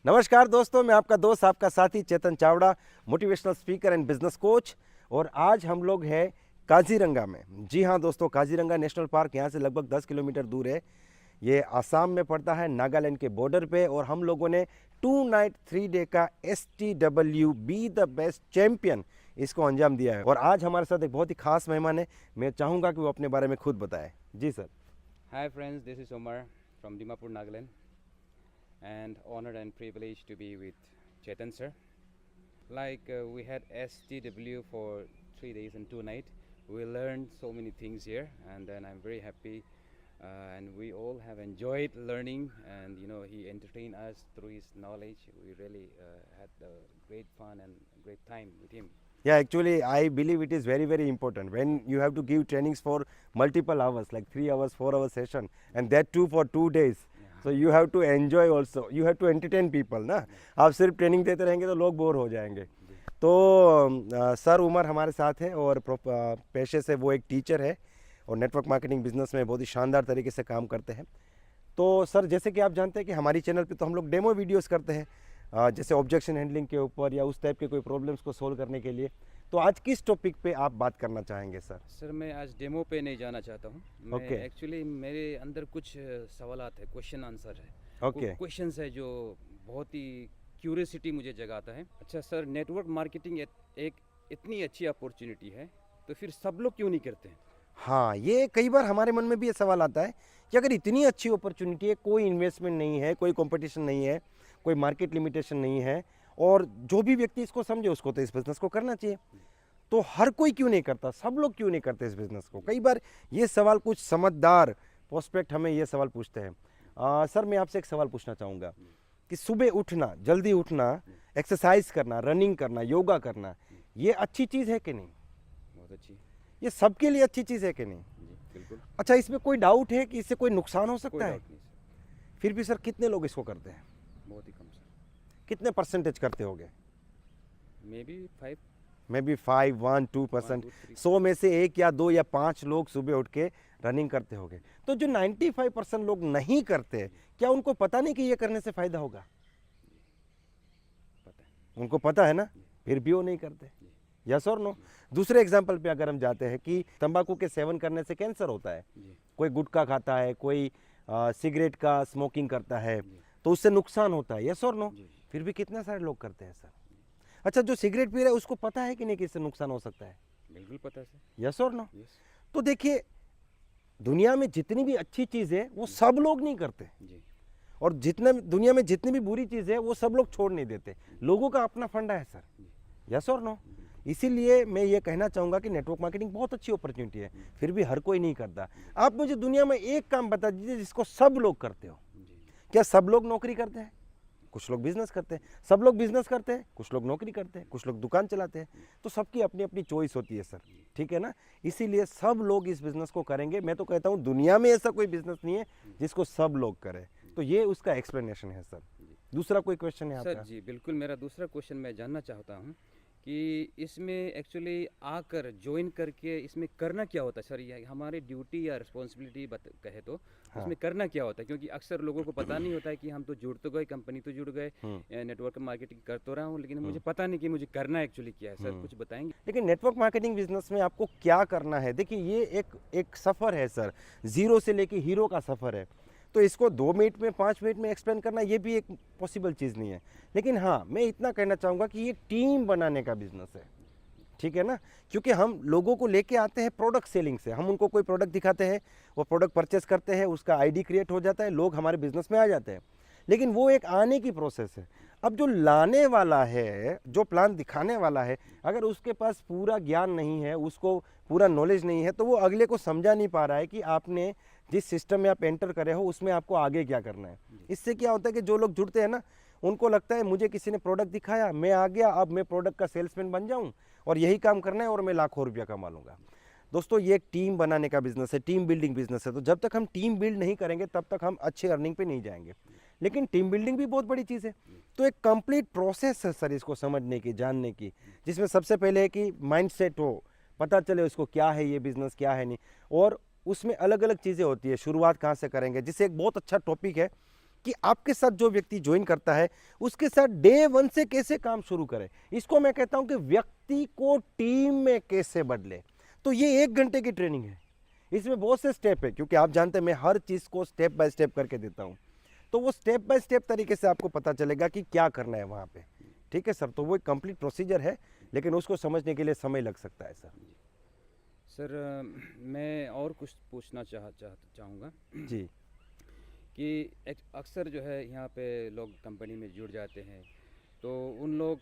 नमस्कार दोस्तों, मैं आपका दोस्त आपका साथी Chetan Chawda, motivational speaker and business coach. और आज हम लोग हैं काजीरंगा में। जी हाँ दोस्तों, काजीरंगा नेशनल पार्क यहाँ से लगभग 10 किलोमीटर दूर है। ये आसाम में पड़ता है, नागालैंड के बॉर्डर पे। और हम लोगों ने 2 नाइट 3 डे का STW be the best champion इसको अंजाम दिया है। और आज हमारे साथ एक बहुत ही खास मेहमान है। मैं चाहूँगा कि वो अपने बारे में खुद बताए। जी sir. Hi friends, this is Omar from Dimapur, Nagaland, and honored and privileged to be with Chetan sir. We had STW for 3 days and 2 nights. We learned so many things here, and then I'm very happy, and we all have enjoyed learning. And he entertained us through his knowledge. We really had great fun and great time with him. Yeah, actually, I believe it is very, very important when you have to give trainings for multiple hours, like 3 hours, 4 hours session, and that too for 2 days. So you have to enjoy also. You have to entertain people, ना? आप सिर्फ training देते रहेंगे तो लोग bore हो जाएंगे। तो सर उमर हमारे साथ हैं और पेशे से वो एक टीचर है और नेटवर्क मार्केटिंग बिजनेस में बहुत ही शानदार तरीके से काम करते हैं। तो सर, जैसे कि आप जानते हैं कि हमारी चैनल पे तो हम लोग डेमो वीडियोस करते हैं, जैसे ऑब्जेक्शन हैंडलिंग के ऊपर या उस टाइप के कोई प्रॉब्लम्स को सोल्व करने के लिए। तो आज किस टॉपिक पे आप बात करना चाहेंगे सर? सर मैं आज डेमो पे नहीं जाना चाहता हूँ। Okay. एक्चुअली मेरे अंदर कुछ सवालात है, क्वेश्चन आंसर है। Okay. क्वेश्चंस है जो बहुत ही क्यूरियोसिटी मुझे जगाता है। अच्छा सर, नेटवर्क मार्केटिंग एक इतनी अच्छी अपॉर्चुनिटी है, तो फिर सब लोग क्यों नहीं करते हैं? हाँ, ये कई बार हमारे मन में भी ये सवाल आता है कि अगर इतनी अच्छी अपॉर्चुनिटी है, कोई इन्वेस्टमेंट नहीं है, कोई कंपटीशन नहीं है, कोई मार्केट लिमिटेशन नहीं है, और जो भी व्यक्ति इसको समझे उसको तो इस बिज़नेस को करना चाहिए, तो हर कोई क्यों नहीं करता, सब लोग क्यों नहीं करते इस बिज़नेस को? कई बार ये सवाल कुछ समझदार प्रोस्पेक्ट हमें ये सवाल पूछते हैं। सर, मैं आपसे एक सवाल पूछना चाहूँगा कि सुबह उठना, जल्दी उठना, एक्सरसाइज करना, रनिंग करना, योगा करना, ये अच्छी चीज़ है कि नहीं? बहुत अच्छी। ये सबके लिए अच्छी चीज़ है कि नहीं? जी बिल्कुल। अच्छा, इसमें कोई डाउट है कि इससे कोई नुकसान हो कोई सकता है? डाउट नहीं सर। फिर भी सर कितने लोग इसको करते हैं? बहुत ही कम सर। कितने परसेंटेज करते होंगे? May be 5। May be 5, 1, 2%। 1, 2, 3। 100 में से 1 या 2 या 5 लोग सुबह उठ के रनिंग करते होंगे। तो जो 95% लोग नहीं करते, क्या उनको पता नहीं कि ये करने से फायदा होगा? पता है। उनको पता है ना, फिर भी वो नहीं करते। यस और नो? दूसरे एग्जाम्पल पे अगर हम जाते हैं कि तंबाकू के सेवन करने से कैंसर होता है, जी। कोई गुटखा खाता है, कोई सिगरेट का स्मोकिंग करता है, तो उससे नुकसान होता है। यस और नो? जी। फिर भी कितने सारे लोग करते हैं सर? अच्छा, जो सिगरेट पी रहा है उसको पता है कि नहीं कि इससे नुकसान हो सकता है? बिल्कुल पता है सर। यस और नो? यस। तो देखिए, दुनिया में जितनी भी अच्छी चीज़ है वो सब लोग नहीं करते, जी। और जितना दुनिया में जितनी भी बुरी चीज़ है वो सब लोग छोड़ नहीं देते। लोगों का अपना फंडा है सर। यस और नो? इसीलिए मैं ये कहना चाहूँगा कि नेटवर्क मार्केटिंग बहुत अच्छी अपॉर्चुनिटी है, फिर भी हर कोई नहीं करता। आप मुझे दुनिया में एक काम बता दीजिए जिसको सब लोग करते हो। क्या सब लोग नौकरी करते हैं? कुछ लोग बिजनेस करते हैं। सब लोग बिजनेस करते हैं, कुछ लोग नौकरी करते हैं, कुछ लोग दुकान चलाते हैं। तो सबकी अपनी अपनी चॉइस होती है सर, ठीक है ना? इसीलिए सब लोग इस बिजनेस को करेंगे। मैं तो कहता हूँ दुनिया में ऐसा कोई बिजनेस नहीं है जिसको सब लोग करें। तो ये उसका एक्सप्लेनेशन है सर। दूसरा कोई क्वेश्चन है सर आपका? जी बिल्कुल, मेरा दूसरा क्वेश्चन मैं जानना चाहता हूँ कि इसमें एक्चुअली आकर ज्वाइन करके इसमें करना क्या होता है सर? ये हमारी ड्यूटी या रिस्पॉन्सिबिलिटी कहे तो उसमें करना क्या होता है? क्योंकि अक्सर लोगों को पता नहीं होता है कि हम तो जुड़ तो गए, कंपनी तो जुड़ गए, नेटवर्क मार्केटिंग कर तो रहा हूँ, लेकिन मुझे पता नहीं कि मुझे करना एक्चुअली क्या है। सर कुछ बताएंगे? लेकिन नेटवर्क मार्केटिंग बिजनेस में आपको क्या करना है? देखिए, ये एक सफ़र है सर, जीरो से लेके हीरो का सफ़र है। तो इसको 2 मिनट में, 5 मिनट में एक्सप्लेन करना ये भी एक पॉसिबल चीज़ नहीं है। लेकिन हाँ, मैं इतना कहना चाहूँगा कि ये टीम बनाने का बिजनेस है, ठीक है ना? क्योंकि हम लोगों को लेके आते हैं प्रोडक्ट सेलिंग से। हम उनको कोई प्रोडक्ट दिखाते हैं, वो प्रोडक्ट परचेस करते हैं, उसका आईडी क्रिएट हो जाता है, लोग हमारे बिजनेस में आ जाते हैं। लेकिन वो एक आने की प्रोसेस है। अब जो लाने वाला है, जो प्लान दिखाने वाला है, अगर उसके पास पूरा ज्ञान नहीं है, उसको पूरा नॉलेज नहीं है, तो वो अगले को समझा नहीं पा रहा है कि आपने जिस सिस्टम में आप एंटर करे हो उसमें आपको आगे क्या करना है। इससे क्या होता है कि जो लोग जुड़ते हैं ना, उनको लगता है मुझे किसी ने प्रोडक्ट दिखाया, मैं आ गया, अब मैं प्रोडक्ट का सेल्समैन बन जाऊं और यही काम करना है और मैं लाखों रुपया कमा लूँगा। दोस्तों, ये एक टीम बनाने का बिजनेस है, टीम बिल्डिंग बिजनेस है। तो जब तक हम टीम बिल्ड नहीं करेंगे तब तक हम अच्छे अर्निंग पे नहीं जाएंगे। लेकिन टीम बिल्डिंग भी बहुत बड़ी चीज़ है। तो एक कंप्लीट प्रोसेस है सर इसको समझने की, जानने की, जिसमें सबसे पहले है कि माइंडसेट हो, पता चले उसको क्या है ये बिज़नेस, क्या है नहीं। और उसमें अलग अलग चीज़ें होती है, शुरुआत कहाँ से करेंगे। जिससे एक बहुत अच्छा टॉपिक है कि आपके साथ जो व्यक्ति ज्वाइन करता है उसके साथ डे 1 से कैसे काम शुरू करे। इसको मैं कहता हूं कि व्यक्ति को टीम में कैसे बदले। तो ये 1 घंटे की ट्रेनिंग है, इसमें बहुत से स्टेप है, क्योंकि आप जानते हैं मैं हर चीज़ को स्टेप बाय स्टेप करके देता हूँ। तो वो स्टेप बाय स्टेप तरीके से आपको पता चलेगा कि क्या करना है वहाँ पे। ठीक है सर, तो वो एक कंप्लीट प्रोसीजर है, लेकिन उसको समझने के लिए समय लग सकता है सर। सर मैं और कुछ पूछना चाहूँगा जी कि अक्सर जो है यहाँ पे लोग कंपनी में जुड़ जाते हैं तो उन लोग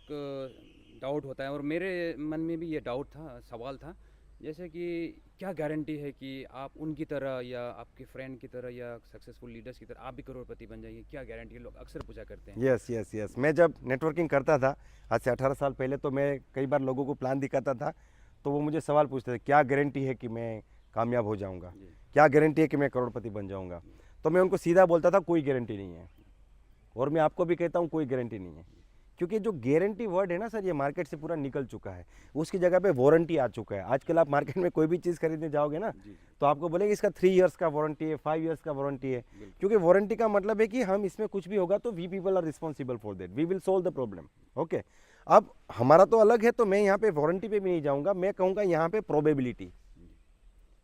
डाउट होता है, और मेरे मन में भी ये डाउट था, सवाल था, जैसे कि क्या गारंटी है कि आप उनकी तरह या आपके फ्रेंड की तरह या सक्सेसफुल लीडर्स की तरह आप भी करोड़पति बन जाएंगे, क्या गारंटी है? लोग अक्सर पूछा करते हैं। यस यस यस, मैं जब नेटवर्किंग करता था आज से 18 साल पहले, तो मैं कई बार लोगों को प्लान दिखाता था, तो वो मुझे सवाल पूछते थे क्या गारंटी है कि मैं कामयाब हो जाऊंगा, क्या गारंटी है कि मैं करोड़पति बन जाऊंगा। तो मैं उनको सीधा बोलता था कोई गारंटी नहीं है, और मैं आपको भी कहता हूँ कोई गारंटी नहीं है, क्योंकि जो गारंटी वर्ड है ना सर, ये मार्केट से पूरा निकल चुका है। उसकी जगह पे वारंटी आ चुका है। आजकल आप मार्केट में कोई भी चीज़ खरीदने जाओगे ना, तो आपको बोलेंगे इसका 3 इयर्स का वारंटी है, 5 इयर्स का वारंटी है, क्योंकि वारंटी का मतलब है कि हम इसमें कुछ भी होगा तो we people are responsible for that, we will solve the problem. Okay, अब हमारा तो अलग है, तो मैं यहाँ पे वारंटी पे भी नहीं जाऊँगा, मैं कहूँगा यहाँ पे प्रोबेबिलिटी,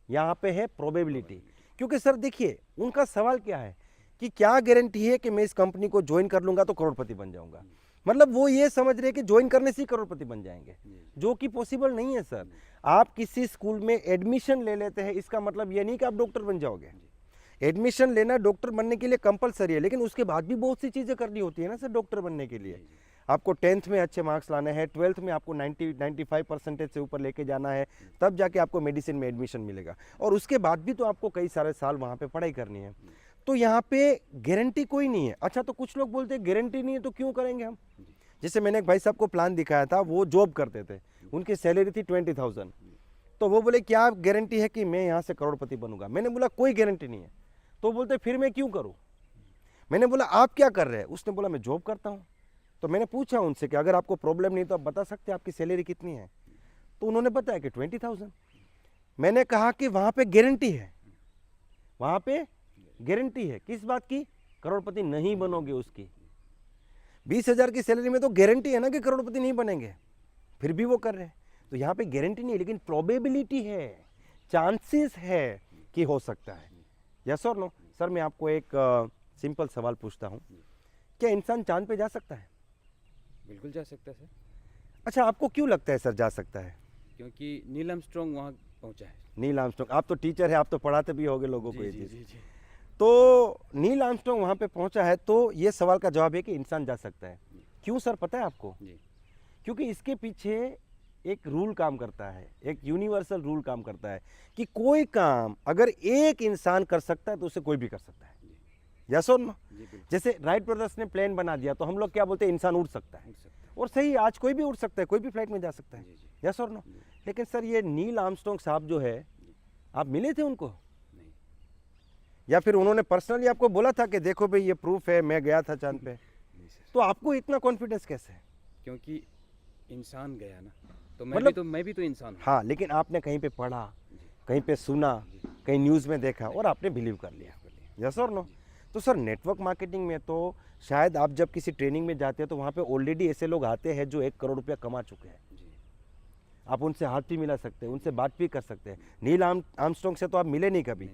यहाँ पे है प्रोबेबिलिटी। क्योंकि सर देखिए, उनका सवाल क्या है कि क्या गारंटी है कि मैं इस कंपनी को ज्वाइन कर लूंगा तो करोड़पति बन जाऊंगा। मतलब वो ये समझ रहे हैं कि ज्वाइन करने से ही करोड़पति बन जाएंगे, जो कि पॉसिबल नहीं है सर। आप किसी स्कूल में एडमिशन ले लेते हैं, इसका मतलब ये नहीं कि आप डॉक्टर बन जाओगे। एडमिशन लेना डॉक्टर बनने के लिए कंपलसरी है, लेकिन उसके बाद भी बहुत सी चीज़ें करनी होती है ना सर डॉक्टर बनने के लिए। आपको 10th में अच्छे मार्क्स लाने हैं, 12th में आपको 95% से ऊपर लेके जाना है, तब जाके आपको मेडिसिन में एडमिशन मिलेगा, और उसके बाद भी तो आपको कई सारे साल वहाँ पे पढ़ाई करनी है। तो यहाँ पे गारंटी कोई नहीं है। अच्छा, तो कुछ लोग बोलते हैं गारंटी नहीं है तो क्यों करेंगे हम। जैसे मैंने एक भाई साहब को प्लान दिखाया था, वो जॉब करते थे, उनकी सैलरी थी 20,000, तो वो बोले क्या गारंटी है कि मैं यहाँ से करोड़पति बनूंगा। मैंने बोला कोई गारंटी नहीं है। तो बोलते फिर मैं क्यों करूँ। मैंने बोला आप क्या कर रहे हैं। उसने बोला मैं जॉब करता हूँ। तो मैंने पूछा उनसे कि अगर आपको प्रॉब्लम नहीं तो आप बता सकते हैं आपकी सैलरी कितनी है। तो उन्होंने बताया कि 20,000। मैंने कहा कि वहाँ पे गारंटी है, वहाँ पे गारंटी है किस बात की, करोड़पति नहीं बनोगे उसकी। 20,000 की सैलरी में तो गारंटी है ना कि करोड़पति नहीं बनेंगे, फिर भी वो कर रहे हैं। तो यहाँ पे गारंटी नहीं है, लेकिन प्रोबेबिलिटी है, चांसेस है कि हो सकता है। यस और नो। सर मैं आपको एक सिंपल सवाल पूछता हूँ, क्या इंसान चांद पे जा सकता है। बिल्कुल जा सकता है सर। अच्छा, आपको क्यों लगता है सर जा सकता है। क्योंकि नील आर्मस्ट्रांग वहाँ पहुँचा है। नील आर्मस्ट्रांग, आप तो टीचर है, आप तो पढ़ाते भी होगे लोगों को ये चीज़। जी। तो नील आर्मस्ट्रांग वहाँ पे पहुँचा है, तो ये सवाल का जवाब है कि इंसान जा सकता है। क्यों सर पता है आपको। क्योंकि इसके पीछे एक रूल काम करता है, एक यूनिवर्सल रूल काम करता है कि कोई काम अगर एक इंसान कर सकता है तो उसे कोई भी कर सकता है। यस और नो। जैसे राइट ब्रदर्स ने प्लेन बना दिया, तो हम लोग क्या बोलते हैं, इंसान उड़ सकता है। और सही, आज कोई भी उड़ सकता है, कोई भी फ्लाइट में जा सकता है। यस और नो। लेकिन सर ये नील आर्मस्ट्रांग साहब जो है, आप मिले थे उनको या फिर उन्होंने पर्सनली आपको बोला था कि देखो भाई ये प्रूफ है मैं गया था चांद पे। तो आपको इतना कॉन्फिडेंस कैसे है। क्योंकि इंसान गया ना, तो मैं भी तो इंसान हूँ। हाँ, लेकिन आपने कहीं पे पढ़ा, कहीं पे सुना, कहीं न्यूज़ में देखा और आपने बिलीव कर लिया। यस और नो। तो सर नेटवर्क मार्केटिंग में तो शायद आप जब किसी ट्रेनिंग में जाते हैं तो वहाँ पे ऑलरेडी ऐसे लोग आते हैं जो 1 करोड़ रुपया कमा चुके हैं। आप उनसे हाथ भी मिला सकते हैं, उनसे बात भी कर सकते हैं। नील आर्मस्ट्रांग से तो आप मिले नहीं कभी,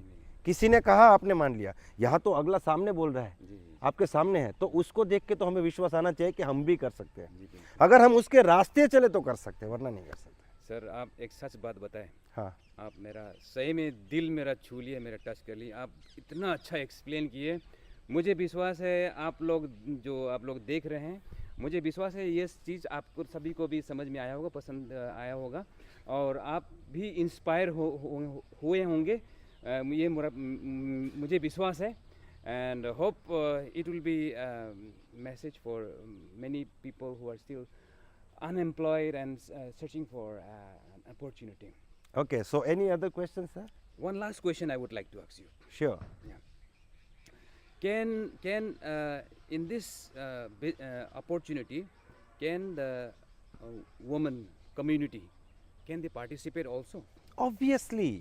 किसी ने कहा आपने मान लिया। यहाँ तो अगला सामने बोल रहा है, आपके सामने है, तो उसको देख के तो हमें विश्वास आना चाहिए कि हम भी कर सकते हैं। अगर हम उसके रास्ते चले तो कर सकते हैं, वरना नहीं कर सकते। सर आप एक सच बात बताएं। हाँ, आप मेरा सही में दिल मेरा छू लिए, मेरा टच कर लिए। आप इतना अच्छा एक्सप्लेन किए, मुझे विश्वास है आप लोग देख रहे हैं, मुझे विश्वास है ये चीज़ आपको सभी को भी समझ में आया होगा, पसंद आया होगा, और आप भी इंस्पायर हुए होंगे, ये मुझे विश्वास है। And hope it will be message for many people who are still unemployed and searching for an opportunity. Okay, so any other questions, sir? One last question I would like to ask you. Sure. Can in this opportunity, can the woman community, can they participate also? Obviously.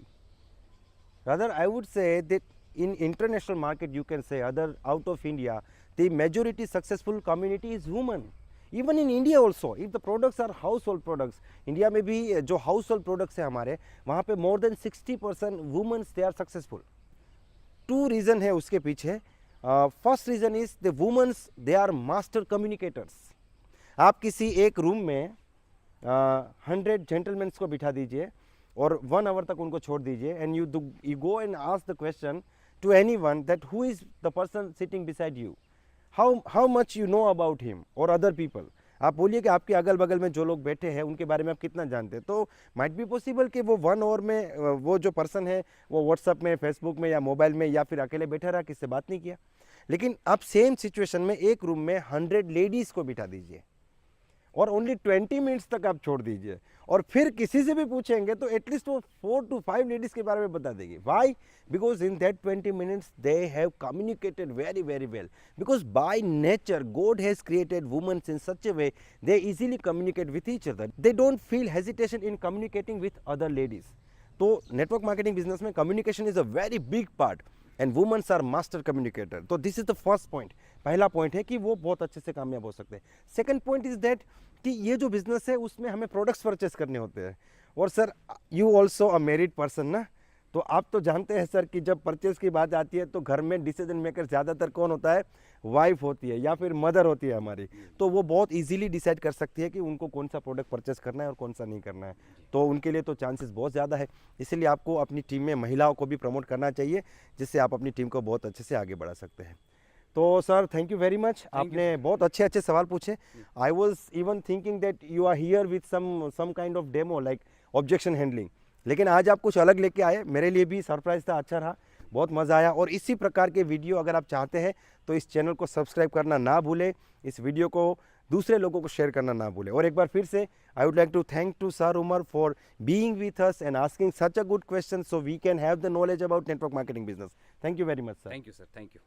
Rather, I would say that in international market, you can say other out of India, the majority successful community is women. Even in India also, if the products are household products, India में भी जो household products है हमारे, वहाँ पे more than 60% women they are successful. Two reason है उसके पीछे. First reason is the women they are master communicators. आप किसी एक रूम में 100 gentlemen को बिठा दीजिए और 1 hour तक उनको छोड़ दीजिए and you go and ask the question to anyone that who is the person sitting beside you, how much you know about him or other people. आप बोलिए कि आपके अगल बगल में जो लोग बैठे हैं उनके बारे में आप कितना जानते हैं. तो माइट बी पॉसिबल कि वो 1 hour में वो जो पर्सन है वो व्हाट्सअप में, फेसबुक में या मोबाइल में या फिर अकेले बैठा रहा, किससे बात नहीं किया. लेकिन आप सेम सिचुएशन में एक रूम में 100 लेडीज़ को बिठा दीजिए और ओनली 20 मिनट्स तक आप छोड़ दीजिए और फिर किसी से भी पूछेंगे तो एटलीस्ट वो 4 to 5 लेडीज़ के बारे में बता देगी. Why? Because in that 20 minutes they have communicated very very well. Because by nature God has created womens in such a way they easily communicate with each other. They don't feel hesitation in communicating with other ladies. तो network marketing business में communication is a very big part and womens are master communicator. तो this is the first point. पहला point है कि वो बहुत अच्छे से कामयाब हो सकते हैं. सेकंड पॉइंट इज दैट कि ये जो बिजनेस है उसमें हमें प्रोडक्ट्स परचेस करने होते हैं. और sir you also a married person ना, तो आप तो जानते हैं सर कि जब परचेस की बात आती है तो घर में डिसीजन मेकर ज़्यादातर कौन होता है? वाइफ होती है या फिर मदर होती है हमारी. तो वो बहुत इजीली डिसाइड कर सकती है कि उनको कौन सा प्रोडक्ट परचेस करना है और कौन सा नहीं करना है. तो उनके लिए तो चांसेस बहुत ज़्यादा है. इसलिए आपको अपनी टीम में महिलाओं को भी प्रमोट करना चाहिए जिससे आप अपनी टीम को बहुत अच्छे से आगे बढ़ा सकते हैं. तो sir thank you very much. आपने बहुत अच्छे अच्छे सवाल पूछे. I was even thinking that you are here with some kind of demo like objection handling, लेकिन आज आप कुछ अलग लेके आए. मेरे लिए भी सरप्राइज था, अच्छा रहा, बहुत मज़ा आया. और इसी प्रकार के वीडियो अगर आप चाहते हैं तो इस चैनल को सब्सक्राइब करना ना भूलें, इस वीडियो को दूसरे लोगों को शेयर करना ना भूलें. और एक बार फिर से I would like to thank to sir Umar for being with us and asking such a good question so we can have the knowledge about network marketing business. Thank you very much sir. Thank you, sir. Thank you.